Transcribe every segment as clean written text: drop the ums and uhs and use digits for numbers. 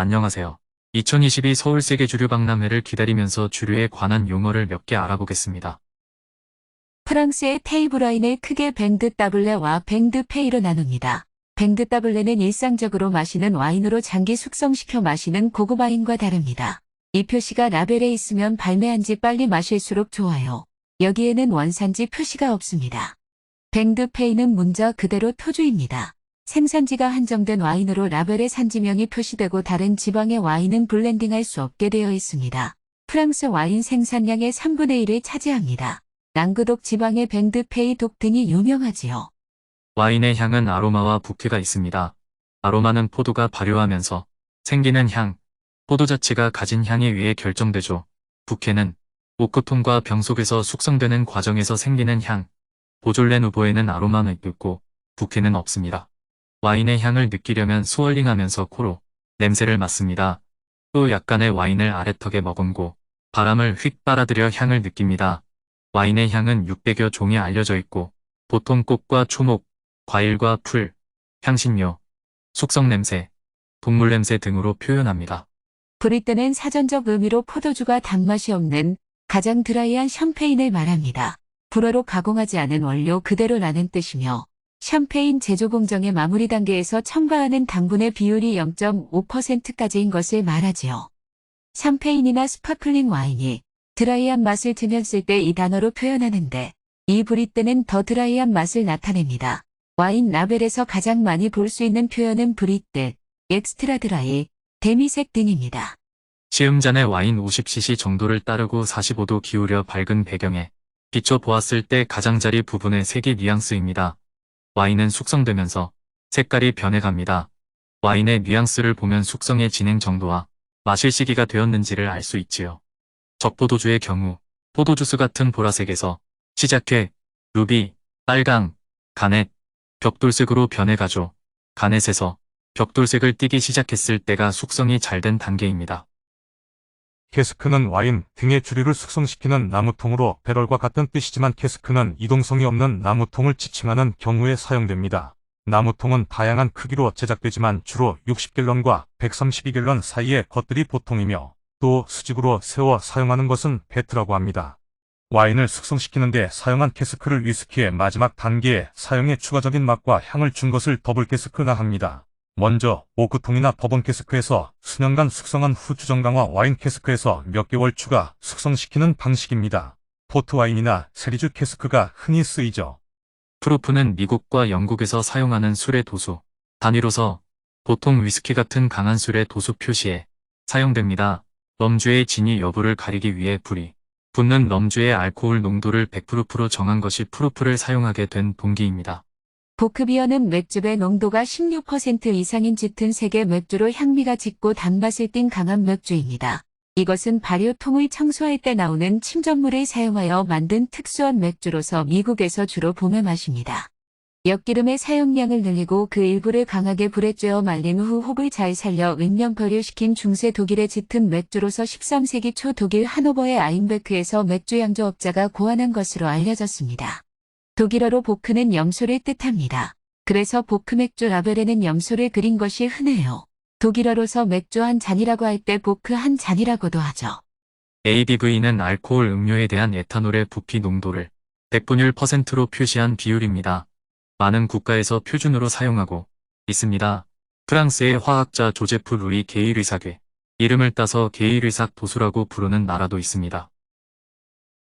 안녕하세요. 2022 서울 세계주류 박람회를 기다리면서 주류에 관한 용어를 몇 개 알아보겠습니다. 프랑스의 테이블 와인을 크게 뱅드 따블레와 뱅드 페이로 나눕니다. 뱅드 따블레는 일상적으로 마시는 와인으로 장기 숙성시켜 마시는 고급 와인과 다릅니다. 이 표시가 라벨에 있으면 발매한 지 빨리 마실수록 좋아요. 여기에는 원산지 표시가 없습니다. 뱅드 페이는 문자 그대로 토주입니다. 생산지가 한정된 와인으로 라벨에 산지명이 표시되고 다른 지방의 와인은 블렌딩할 수 없게 되어 있습니다. 프랑스 와인 생산량의 3분의 1을 차지합니다. 랑그독 지방의 뱅드 페이 독 등이 유명하지요. 와인의 향은 아로마와 부케가 있습니다. 아로마는 포도가 발효하면서 생기는 향, 포도 자체가 가진 향에 의해 결정되죠. 부케는 오크통과 병 속에서 숙성되는 과정에서 생기는 향, 보졸렌 후보에는 아로마는 있고 부케는 없습니다. 와인의 향을 느끼려면 스월링하면서 코로 냄새를 맡습니다. 또 약간의 와인을 아래턱에 머금고 바람을 휙 빨아들여 향을 느낍니다. 와인의 향은 600여 종이 알려져 있고 보통 꽃과 초목, 과일과 풀, 향신료, 숙성 냄새, 동물 냄새 등으로 표현합니다. 브리떼는 사전적 의미로 포도주가 단맛이 없는 가장 드라이한 샴페인을 말합니다. 불어로 가공하지 않은 원료 그대로라는 뜻이며 샴페인 제조 공정의 마무리 단계에서 첨가하는 당분의 비율이 0.5%까지인 것을 말하지요. 샴페인이나 스파클링 와인이 드라이한 맛을 들면 쓸 때 이 단어로 표현하는데 이 브리떼는 더 드라이한 맛을 나타냅니다. 와인 라벨에서 가장 많이 볼 수 있는 표현은 브리떼, 엑스트라 드라이, 데미색 등입니다. 시음잔의 와인 50cc 정도를 따르고 45도 기울여 밝은 배경에 비춰 보았을 때 가장자리 부분의 색이 뉘앙스입니다. 와인은 숙성되면서 색깔이 변해갑니다. 와인의 뉘앙스를 보면 숙성의 진행 정도와 마실 시기가 되었는지를 알 수 있지요. 적포도주의 경우 포도주스 같은 보라색에서 시작해 루비, 빨강, 가넷, 벽돌색으로 변해가죠. 가넷에서 벽돌색을 띠기 시작했을 때가 숙성이 잘 된 단계입니다. 캐스크는 와인 등의 주류를 숙성시키는 나무통으로 배럴과 같은 뜻이지만 캐스크는 이동성이 없는 나무통을 지칭하는 경우에 사용됩니다. 나무통은 다양한 크기로 제작되지만 주로 60갤런과 132갤런 사이의 것들이 보통이며 또 수직으로 세워 사용하는 것은 배트라고 합니다. 와인을 숙성시키는 데 사용한 캐스크를 위스키의 마지막 단계에 사용해 추가적인 맛과 향을 준 것을 더블 캐스크가 합니다. 먼저 오크통이나 버번 캐스크에서 수년간 숙성한 후 주정강화 와인 캐스크에서 몇 개월 추가 숙성시키는 방식입니다. 포트와인이나 세리주 캐스크가 흔히 쓰이죠. 프루프는 미국과 영국에서 사용하는 술의 도수, 단위로서 보통 위스키 같은 강한 술의 도수 표시에 사용됩니다. 럼주의 진위 여부를 가리기 위해 불이 붙는 럼주의 알코올 농도를 100%로 정한 것이 프루프를 사용하게 된 동기입니다. 보크비어는 맥주배 농도가 16% 이상인 짙은 색의 맥주로 향미가 짙고 단맛을 띤 강한 맥주입니다. 이것은 발효통의 청소할 때 나오는 침전물을 사용하여 만든 특수한 맥주로서 미국에서 주로 봄에 마십니다. 엿기름의 사용량을 늘리고 그 일부를 강하게 불에 쬐어 말린 후 홉을 잘 살려 은명 발효시킨 중세 독일의 짙은 맥주로서 13세기 초 독일 하노버의 아인베크에서 맥주 양조업자가 고안한 것으로 알려졌습니다. 독일어로 보크는 염소를 뜻합니다. 그래서 보크 맥주 라벨에는 염소를 그린 것이 흔해요. 독일어로서 맥주 한 잔이라고 할 때 보크 한 잔이라고도 하죠. ABV는 알코올 음료에 대한 에탄올의 부피 농도를 100분율 %로 표시한 비율입니다. 많은 국가에서 표준으로 사용하고 있습니다. 프랑스의 화학자 조제프 루이 게이르삭의 이름을 따서 게이르삭 도수라고 부르는 나라도 있습니다.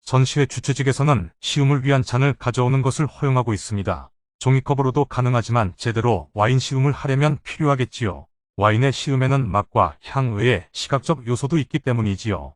전시회 주최직에서는 시음을 위한 잔을 가져오는 것을 허용하고 있습니다. 종이컵으로도 가능하지만 제대로 와인 시음을 하려면 필요하겠지요. 와인의 시음에는 맛과 향 외에 시각적 요소도 있기 때문이지요.